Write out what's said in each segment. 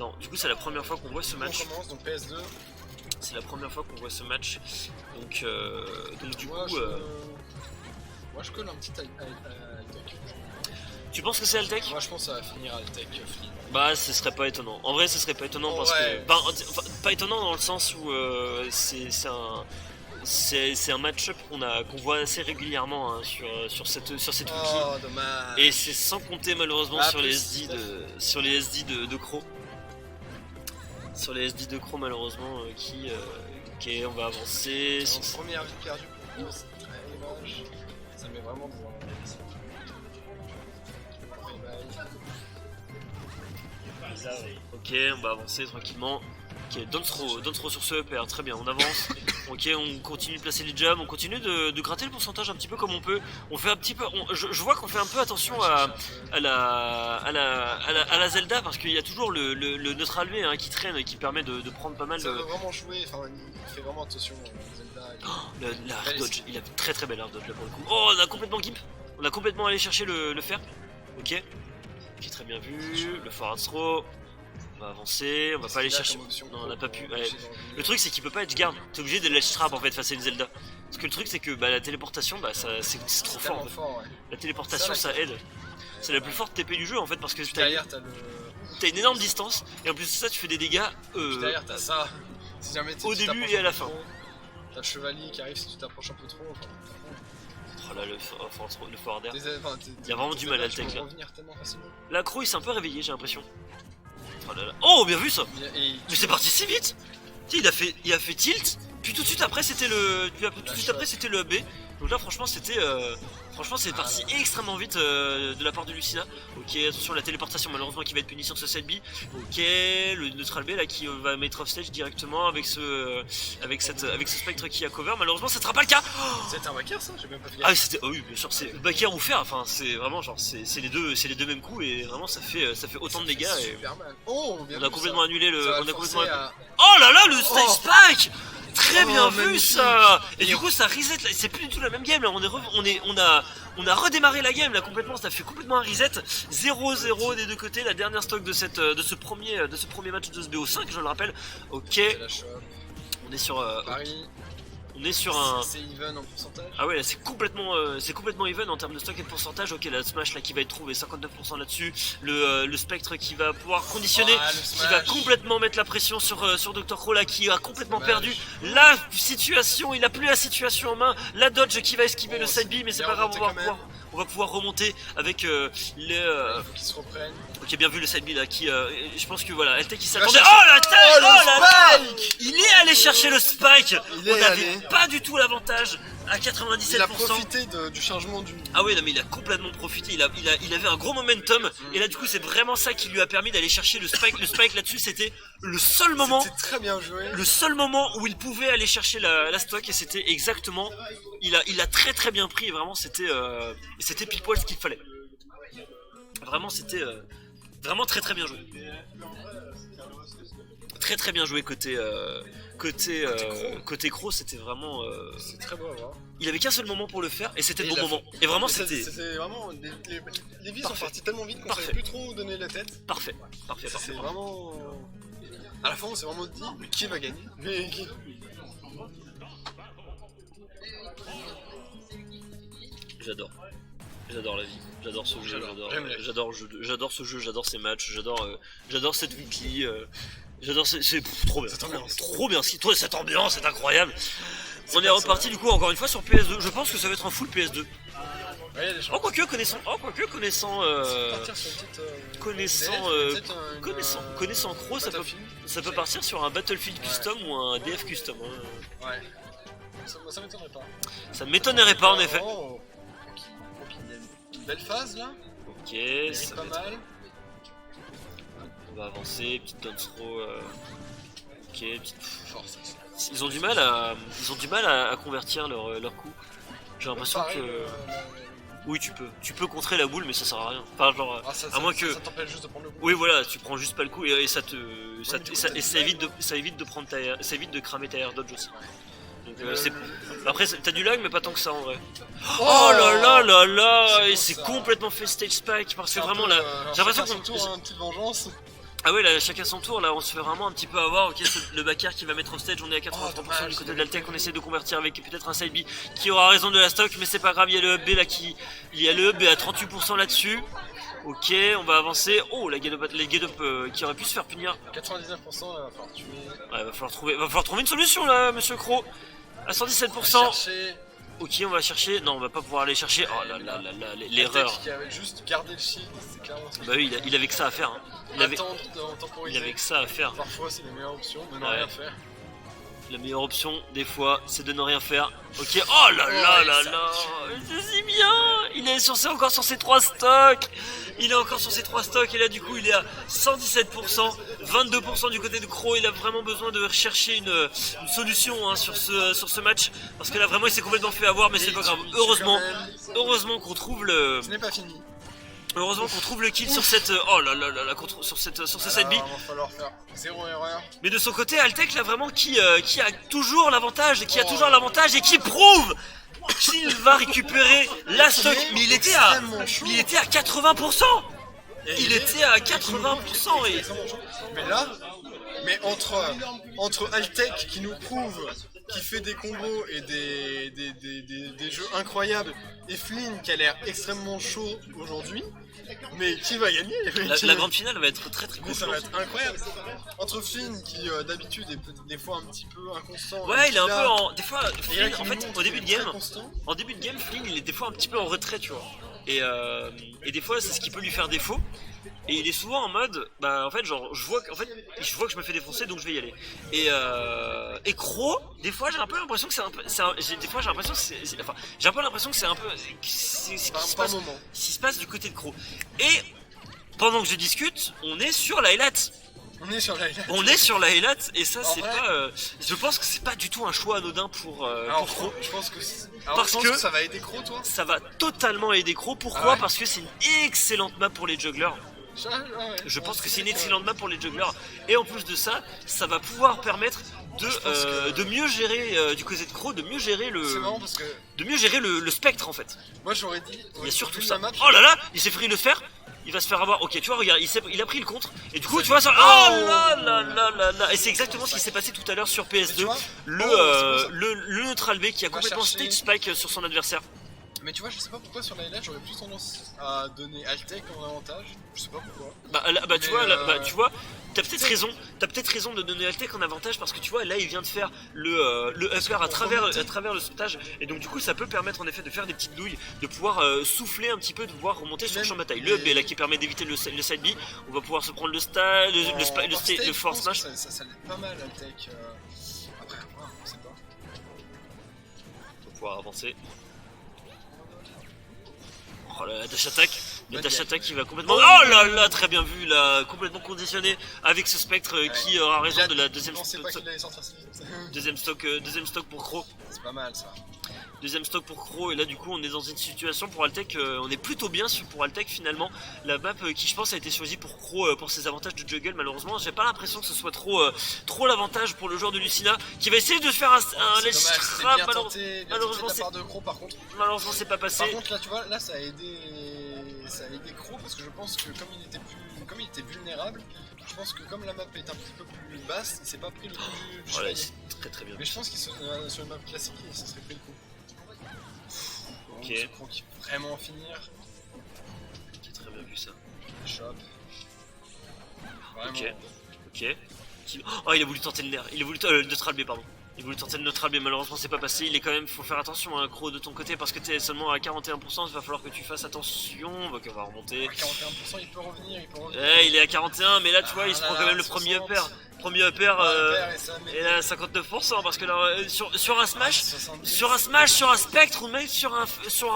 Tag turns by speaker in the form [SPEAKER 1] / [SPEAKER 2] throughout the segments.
[SPEAKER 1] Non, du coup c'est la première fois qu'on voit ce match.
[SPEAKER 2] On commence, donc PS2.
[SPEAKER 1] C'est la première fois qu'on voit ce match. Donc du coup...
[SPEAKER 2] Moi je colle un petit Altec.
[SPEAKER 1] Tu penses que c'est Altec?
[SPEAKER 2] Moi je pense que ça va finir Altec Flynn.
[SPEAKER 1] Bah ce serait pas étonnant. En vrai ce serait pas étonnant parce que... Enfin, pas étonnant dans le sens où c'est un match-up qu'on voit assez régulièrement hein, sur cette wiki.
[SPEAKER 2] Oh dommage.
[SPEAKER 1] Et c'est sans compter malheureusement sur les SD de Crow. Sur les SD de Crow malheureusement ok on va avancer.
[SPEAKER 2] Première vie perdue pour nous, c'est très dommage. Ça met vraiment des
[SPEAKER 1] Ok, on va avancer tranquillement. Ok, don't throw sur ce EPR, très bien, on avance. Ok, on continue de placer les jabs, on continue de gratter le pourcentage un petit peu comme on peut. On fait un petit peu, je vois qu'on fait un peu attention à la Zelda parce qu'il y a toujours le neutral B hein, qui traîne et qui permet de prendre pas mal de...
[SPEAKER 2] Ça veut vraiment jouer, enfin il fait vraiment attention Zelda.
[SPEAKER 1] La hard dodge, il a très belle hard dodge là pour le coup. Oh, on a complètement gimp, on a complètement allé chercher le fer. Ok, très bien vu, le forward throw. On va avancer, on va pas aller chercher. Non, on n'a pas pu. Ouais. Le truc c'est qu'il peut pas edge guard, t'es obligé de ledge trap en fait face à une Zelda. Parce que le truc c'est que bah, la téléportation, bah, c'est trop fort. En fait.
[SPEAKER 2] Ouais.
[SPEAKER 1] La téléportation ça aide. C'est la plus forte TP du jeu en fait parce que
[SPEAKER 2] t'as
[SPEAKER 1] une énorme distance et en plus de ça tu fais des dégâts
[SPEAKER 2] derrière t'as ça. Si jamais
[SPEAKER 1] au début et à la fin.
[SPEAKER 2] T'as le chevalier qui arrive si tu t'approches un peu trop.
[SPEAKER 1] Oh là le forward air. Il y a vraiment du mal à le tech là. La Crow il s'est un peu réveillé j'ai l'impression. Oh là là. Oh bien vu ça. Mais c'est parti si vite. Il a fait tilt, puis tout de suite après c'était le up B. Donc là franchement c'était c'est parti extrêmement vite de la part de Lucina. Ok, attention la téléportation malheureusement qui va être punie sur ce set B. Ok, le neutral B là qui va mettre off stage directement avec ce spectre qui a cover. Malheureusement ça sera pas le cas.
[SPEAKER 2] C'était un backer ça, j'ai même pas fait.
[SPEAKER 1] Ah c'était oui bien sûr c'est backer ou fer, enfin c'est vraiment genre c'est les deux mêmes coups et vraiment ça fait autant de dégâts et
[SPEAKER 2] super mal. Oh,
[SPEAKER 1] on a complètement annulé le
[SPEAKER 2] à...
[SPEAKER 1] Oh là là le stage spike. Très bien vu ça. Et du coup ça reset, c'est plus du tout la même game là, on a redémarré la game là complètement, ça fait complètement un reset. 0-0 des deux côtés, la dernière stock de ce premier match de ce BO5 je le rappelle. Ok. On est sur
[SPEAKER 2] Paris.
[SPEAKER 1] On est sur un...
[SPEAKER 2] C'est even en pourcentage.
[SPEAKER 1] Ah ouais là c'est complètement even en termes de stock et de pourcentage. Ok la smash là qui va être trouvé 59% là-dessus. Le spectre qui va pouvoir conditionner, qui va complètement mettre la pression sur Dr. Crow là qui a complètement perdu la situation, il a plus la situation en main. La dodge qui va esquiver le side B mais c'est pas grave, on va pouvoir remonter avec
[SPEAKER 2] il faut qu'ils se reprennent.
[SPEAKER 1] Ok bien vu le side B là qui je pense que voilà LT qui s'attendait. Oh la tête. Oh là là. Il est allé chercher le spike. On n'avait pas du tout l'avantage à 97%.
[SPEAKER 2] Il a profité du changement du...
[SPEAKER 1] Ah ouais non mais il a complètement profité, il avait un gros momentum et là du coup c'est vraiment ça qui lui a permis d'aller chercher le spike là-dessus. C'était le seul moment.
[SPEAKER 2] C'était très bien joué.
[SPEAKER 1] Le seul moment où il pouvait aller chercher la stock et c'était exactement... Il a très bien pris et vraiment c'était pile poil ce qu'il fallait. Vraiment c'était vraiment très bien joué. Très bien joué côté Crow, c'était vraiment...
[SPEAKER 2] C'est très beau à voir.
[SPEAKER 1] Il avait qu'un seul moment pour le faire et c'était le bon moment. Et vraiment c'était...
[SPEAKER 2] C'était vraiment... Les vies sont parties tellement vite qu'on savait plus trop où donner la tête.
[SPEAKER 1] Parfait.
[SPEAKER 2] C'est vraiment... À la fin on s'est vraiment dit, mais qui va gagner?
[SPEAKER 1] J'adore la vie, j'adore ce jeu, j'adore ce jeu, j'adore ces matchs, j'adore cette weekly, c'est trop bien, trop bien, cette ambiance, c'est incroyable. On est reparti du coup encore une fois sur PS2, je pense que ça va être un full PS2.
[SPEAKER 2] Ouais,
[SPEAKER 1] oh quoique connaissant Crow, ça peut partir sur un Battlefield custom ou un DF custom. Hein.
[SPEAKER 2] Ouais. Ça m'étonnerait pas.
[SPEAKER 1] Ça m'étonnerait pas en effet.
[SPEAKER 2] Oh. Une belle phase là.
[SPEAKER 1] Ok, ça
[SPEAKER 2] pas mal.
[SPEAKER 1] On va avancer, petite down throw. Ok, petite
[SPEAKER 2] force.
[SPEAKER 1] Ils ont du mal à convertir leur coup. J'ai l'impression que... Oui tu peux contrer la boule mais ça sert à rien. Enfin genre à moins que...
[SPEAKER 2] Ça t'empêche juste de prendre le coup.
[SPEAKER 1] Oui voilà, tu prends juste pas le coup et ça évite de cramer ta air dodge aussi. Donc après t'as du lag mais pas tant que ça en vrai. Oh là là, et c'est complètement fait stage spike parce que vraiment là j'ai l'impression qu'on...
[SPEAKER 2] une petite vengeance.
[SPEAKER 1] Ah ouais, là, chacun son tour, là on se fait vraiment un petit peu avoir. Ok, c'est le backer qui va mettre au stage, on est à 83% du côté de l'Altec, on essaie de convertir avec peut-être un side B qui aura raison de la stock, mais c'est pas grave, il y a le hub B là il y a le hub B à 38% là-dessus. Ok, on va avancer. Oh, les get up qui aurait pu se faire punir.
[SPEAKER 2] 99%, là, va falloir tuer.
[SPEAKER 1] Ouais, va falloir trouver une solution là, monsieur Croc. À 117%. Ok, on va chercher. Non, on va pas pouvoir aller chercher. Oh là là là là, l'erreur.
[SPEAKER 2] Qui avait juste gardé le shield, c'est clairement ça.
[SPEAKER 1] Bah oui, il avait que ça à faire. Hein. Il avait que ça à faire.
[SPEAKER 2] Parfois, c'est la meilleure option de ne rien faire.
[SPEAKER 1] La meilleure option, des fois, c'est de ne rien faire. Ok, oh là là là là, c'est si bien. Il est encore sur ses 3 stocks. Il est encore sur ses 3 stocks et là du coup il est à 117%, 22% du côté de Croc. Il a vraiment besoin de rechercher une solution hein, sur ce match. Parce que là vraiment il s'est complètement fait avoir, mais c'est pas grave. Heureusement qu'on trouve le...
[SPEAKER 2] Ce n'est pas fini.
[SPEAKER 1] Heureusement qu'on trouve le kill sur cette... Oh là là là là, sur ce side B.
[SPEAKER 2] Il va falloir faire 0 erreur.
[SPEAKER 1] Mais de son côté, Altec là vraiment qui a toujours l'avantage, et qui prouve qu'il va récupérer la stock. Mais il était à 80%. Il était à 80% et...
[SPEAKER 2] Mais là, entre Altec qui nous prouve qui fait des combos et des jeux incroyables, et Flynn qui a l'air extrêmement chaud aujourd'hui, mais qui va gagner?
[SPEAKER 1] La grande finale va être très cool.
[SPEAKER 2] Ça va être incroyable. Entre Flynn qui d'habitude est des fois un petit peu inconstant.
[SPEAKER 1] Ouais, il est un peu en... Des fois, Flynn, en fait, au début de game, Flynn il est des fois un petit peu en retrait, tu vois. Et des fois c'est ce qui peut lui faire défaut. Et il est souvent en mode, bah en fait genre je vois que je me fais défoncer donc je vais y aller. Et Croc, des fois j'ai un peu l'impression que c'est un peu, des fois j'ai l'impression que j'ai un peu l'impression que c'est un peu, ce qui se passe du côté de Croc. Et pendant que je discute, on est sur la Hellat.
[SPEAKER 2] On est sur la
[SPEAKER 1] Hellat et ça c'est pas, je pense que c'est pas du tout un choix anodin pour Croc.
[SPEAKER 2] Je pense que ça va aider Croc, toi.
[SPEAKER 1] Ça va totalement aider Croc. Pourquoi? Parce que c'est une excellente map pour les jugglers. Je pense que c'est une excellente map pour les jugglers. Et en plus de ça, ça va pouvoir permettre de mieux gérer du côté de Croc, de mieux gérer le spectre en fait.
[SPEAKER 2] Moi j'aurais dit.
[SPEAKER 1] Il y a surtout ça. Oh là là, il s'est pris le fer. Il va se faire avoir. Ok, tu vois, regarde, il a pris le contre. Et du coup, tu vois ça. Oh là là là là là. Et c'est exactement ce qui s'est passé tout à l'heure sur PS2. Le neutral B qui a complètement stage spike sur son adversaire.
[SPEAKER 2] Mais tu vois, je sais pas pourquoi sur la LF j'aurais plus tendance à donner Altec en avantage. Je sais pas pourquoi.
[SPEAKER 1] Tu vois, t'as peut-être raison de donner Altec en avantage parce que tu vois, là il vient de faire le upper à travers le stage. Et donc du coup, ça peut permettre en effet de faire des petites douilles, de pouvoir souffler un petit peu, de pouvoir remonter sur le champ de bataille. Le B là qui permet d'éviter le side B, on va pouvoir se prendre le force smash.
[SPEAKER 2] Ça l'aide pas mal Altec. Après, on sait pas.
[SPEAKER 1] On va pouvoir avancer. Oh là, la dash attack qui va complètement... Oh là là, très bien vu là, complètement conditionné avec ce spectre qui aura raison de la deuxième stock pour Croc.
[SPEAKER 2] C'est pas mal ça.
[SPEAKER 1] Deuxième stock pour Croc et là du coup on est dans une situation pour Altec, on est plutôt bien pour Altec finalement. La map qui je pense a été choisie pour Croc pour ses avantages de juggle. Malheureusement j'ai pas l'impression que ce soit trop l'avantage pour le joueur de Lucina qui va essayer de faire un ledge trap. Malheureusement c'est pas passé.
[SPEAKER 2] Par contre là tu vois, là ça a aidé Croc parce que je pense que comme il était vulnérable, je pense que comme la map est un petit peu plus basse, il s'est pas pris le coup du
[SPEAKER 1] voilà, c'est très bien.
[SPEAKER 2] Mais je pense qu'il sur une map classique il se serait pris le coup.
[SPEAKER 1] Ok.
[SPEAKER 2] Croc qui peut vraiment finir.
[SPEAKER 1] J'ai très bien vu ça.
[SPEAKER 2] Shop. Vraiment.
[SPEAKER 1] Ok. Oh, il a voulu tenter le nerf. Il a voulu le neutral B, pardon. Il voulait tenter le neutral, mais malheureusement c'est pas passé. Il est quand même, faut faire attention à Croc de ton côté parce que t'es seulement à 41%. Il va falloir que tu fasses attention. Donc on va remonter.
[SPEAKER 2] À 41%, il peut revenir.
[SPEAKER 1] Il est à 41, mais là tu vois, il se prend quand même le premier upper. Et là 59% parce que là, sur un smash, sur un spectre ou même sur un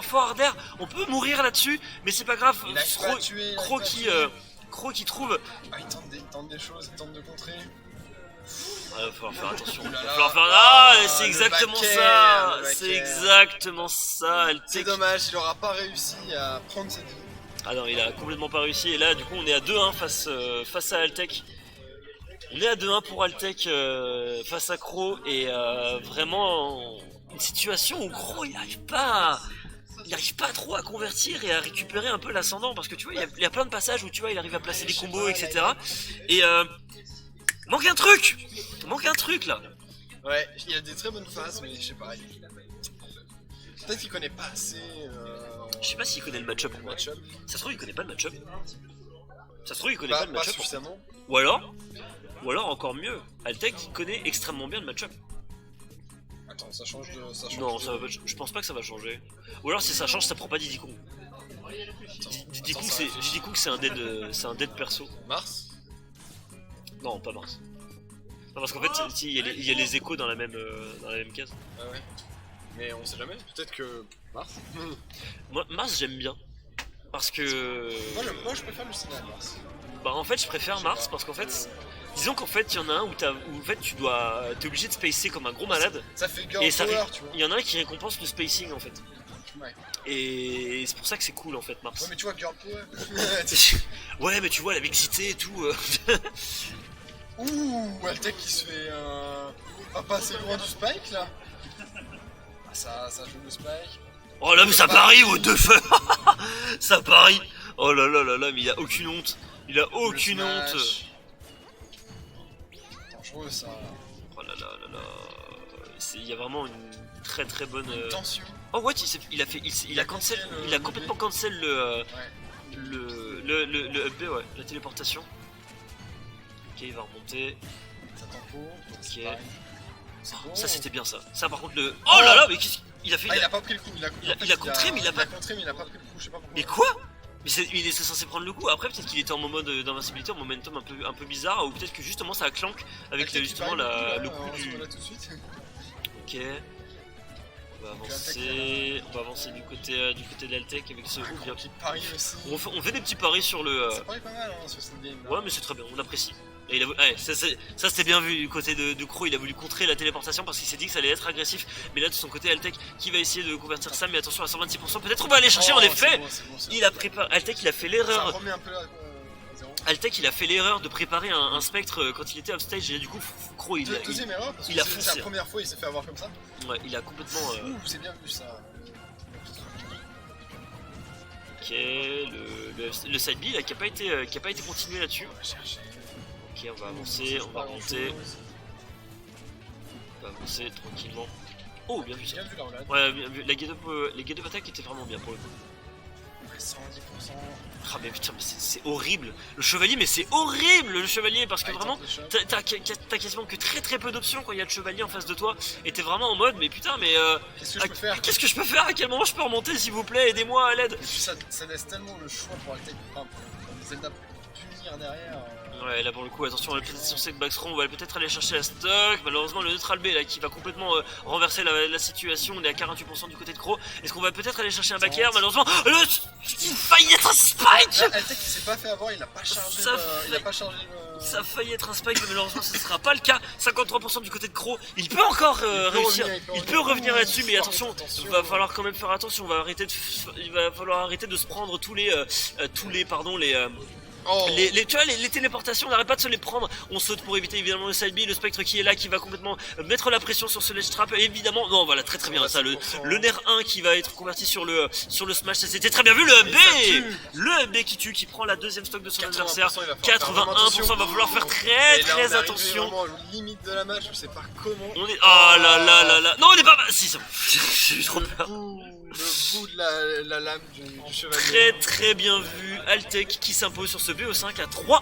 [SPEAKER 1] forward d'air, on peut mourir là-dessus, mais c'est pas grave. Croc qui trouve.
[SPEAKER 2] Il tente des choses, il tente de contrer.
[SPEAKER 1] Il va falloir faire attention. C'est exactement ça. C'est exactement ça.
[SPEAKER 2] C'est dommage, il aura pas réussi à prendre cette vie.
[SPEAKER 1] Ah non, il a complètement pas réussi. Et là, du coup, on est à 2-1 face à Altec. On est à 2-1 pour Altec face à Croc. Et vraiment, une situation où Croc il n'arrive pas il arrive pas trop à convertir et à récupérer un peu l'ascendant parce que tu vois il y a plein de passages où tu vois il arrive à placer des combos etc. Et manque un truc là.
[SPEAKER 2] Ouais, il y a des très bonnes phases mais je sais pas. Peut-être qu'il connaît pas assez.
[SPEAKER 1] Je sais pas s'il connaît le match-up. Ça se trouve il connaît pas le match-up. Ça se trouve il connaît pas le match-up.
[SPEAKER 2] Suffisamment.
[SPEAKER 1] Ou alors encore mieux, Altec connaît extrêmement bien le match-up.
[SPEAKER 2] Attends, ça change de...
[SPEAKER 1] Non, je pense pas que ça va changer. Ou alors si ça change, ça prend pas Diddy Kong. Diddy Kong c'est un dead perso.
[SPEAKER 2] Mars?
[SPEAKER 1] Non, pas Mars. Non, parce qu'en fait, il y a les échos dans la même case.
[SPEAKER 2] Ah ouais. Mais on sait jamais, peut-être que... Mars?
[SPEAKER 1] Moi, Mars j'aime bien. Parce que...
[SPEAKER 2] Moi je préfère le signal Mars.
[SPEAKER 1] Bah en fait je préfère Mars parce qu'en fait... Disons qu'en fait il y en a un où en fait t'es obligé de spacer comme un gros malade.
[SPEAKER 2] Ça fait girl power, tu vois.
[SPEAKER 1] Il y en a un qui récompense le spacing en fait.
[SPEAKER 2] Ouais.
[SPEAKER 1] Et c'est pour ça que c'est cool en fait Mars.
[SPEAKER 2] Ouais mais tu vois girl power.
[SPEAKER 1] Ouais mais tu vois la mixité et tout.
[SPEAKER 2] Ouh, Altec qui se fait pas passer loin du spike là. Ah, ça joue le spike.
[SPEAKER 1] Oh là mais ça parie what the fuck. Ça parie. Oh là là là là mais il a aucune honte. Il a aucune honte.
[SPEAKER 2] Dangereux ça.
[SPEAKER 1] Oh là là là là. Il y a vraiment une très très bonne
[SPEAKER 2] tension.
[SPEAKER 1] Oh what il a complètement cancel le up B, ouais, la téléportation. Ok il va remonter.
[SPEAKER 2] Ça tempo.
[SPEAKER 1] Ok. Bon. Ça c'était bien ça. Ça par contre le. Oh là là mais qu'est-ce qu'il a fait?
[SPEAKER 2] Ah il a pas pris le coup.
[SPEAKER 1] Il a contré mais il a pas
[SPEAKER 2] contré mais il a pas pris le coup, je sais pas pourquoi.
[SPEAKER 1] Mais quoi? Mais il était censé prendre le coup, après peut-être qu'il était en mode d'invincibilité, en momentum un peu bizarre, ou peut-être que justement ça a clank avec justement le coup du... Ok, on va avancer du côté d'Altec avec ce coup. On fait des petits paris sur le...
[SPEAKER 2] Ça parie pas mal hein, sur cette game.
[SPEAKER 1] Ouais mais c'est très bien, on apprécie. Et ça c'était bien vu du côté de Crow, il a voulu contrer la téléportation parce qu'il s'est dit que ça allait être agressif. Mais là de son côté Altec qui va essayer de convertir ça, mais attention à 126%, peut-être on va aller chercher en effet. Il a préparé, Altec il a fait l'erreur. Altec il a fait l'erreur de préparer un spectre quand il était offstage et là, du coup Crow il a foncé.
[SPEAKER 2] C'est la première fois il s'est fait avoir comme ça.
[SPEAKER 1] Ouais il a complètement...
[SPEAKER 2] c'est bien vu ça.
[SPEAKER 1] Ok, le side B là, qui a pas été continué là-dessus. Ok, on va avancer, on va remonter. On va avancer tranquillement. Oh, bien vu ça. Ouais, bien vu. Les get-up attack étaient vraiment bien pour le coup.
[SPEAKER 2] 110%.
[SPEAKER 1] Ah mais putain, mais c'est horrible. Le chevalier, mais c'est horrible le chevalier parce que vraiment, t'as quasiment que très peu d'options quand il y a le chevalier en face de toi. Et t'es vraiment en mode, mais putain, mais qu'est-ce que je peux faire? À quel moment je peux remonter s'il vous plaît? Aidez-moi à l'aide.
[SPEAKER 2] Ça laisse tellement le choix pour Zelda punir derrière.
[SPEAKER 1] Ouais, là pour le coup, attention, on va peut-être sur cette backstrom, on va peut-être aller chercher la stock. Malheureusement, le neutral B là qui va complètement renverser la situation. On est à 48% du côté de Crow. Est-ce qu'on va peut-être aller chercher un back air? Malheureusement, il faillit être un spike.
[SPEAKER 2] Altec il s'est pas fait avoir, il a pas chargé.
[SPEAKER 1] Ça a failli être un spike, mais malheureusement, ce sera pas le cas. 53% du côté de Crow. Il peut encore réussir. Il peut revenir là-dessus, mais attention, il va falloir quand même faire attention. Il va falloir arrêter de se prendre tous les tu vois les téléportations, on n'arrête pas de se les prendre. On saute pour éviter évidemment le side B, le spectre qui est là, qui va complètement mettre la pression sur ce ledge trap. Évidemment, non voilà, très bien ça, le nerf 1 qui va être converti sur le smash, ça c'était très bien vu. Le B qui tue, qui prend la deuxième stock de son adversaire. 81%, va falloir faire très attention.
[SPEAKER 2] Limite de la match, je sais pas comment.
[SPEAKER 1] On est... Oh là. Non, on est pas... Si, c'est bon. J'ai eu trop peur.
[SPEAKER 2] Le bout de la lame du chevalier.
[SPEAKER 1] Très bien vu. Altec qui s'impose sur ce BO5 à 3-1.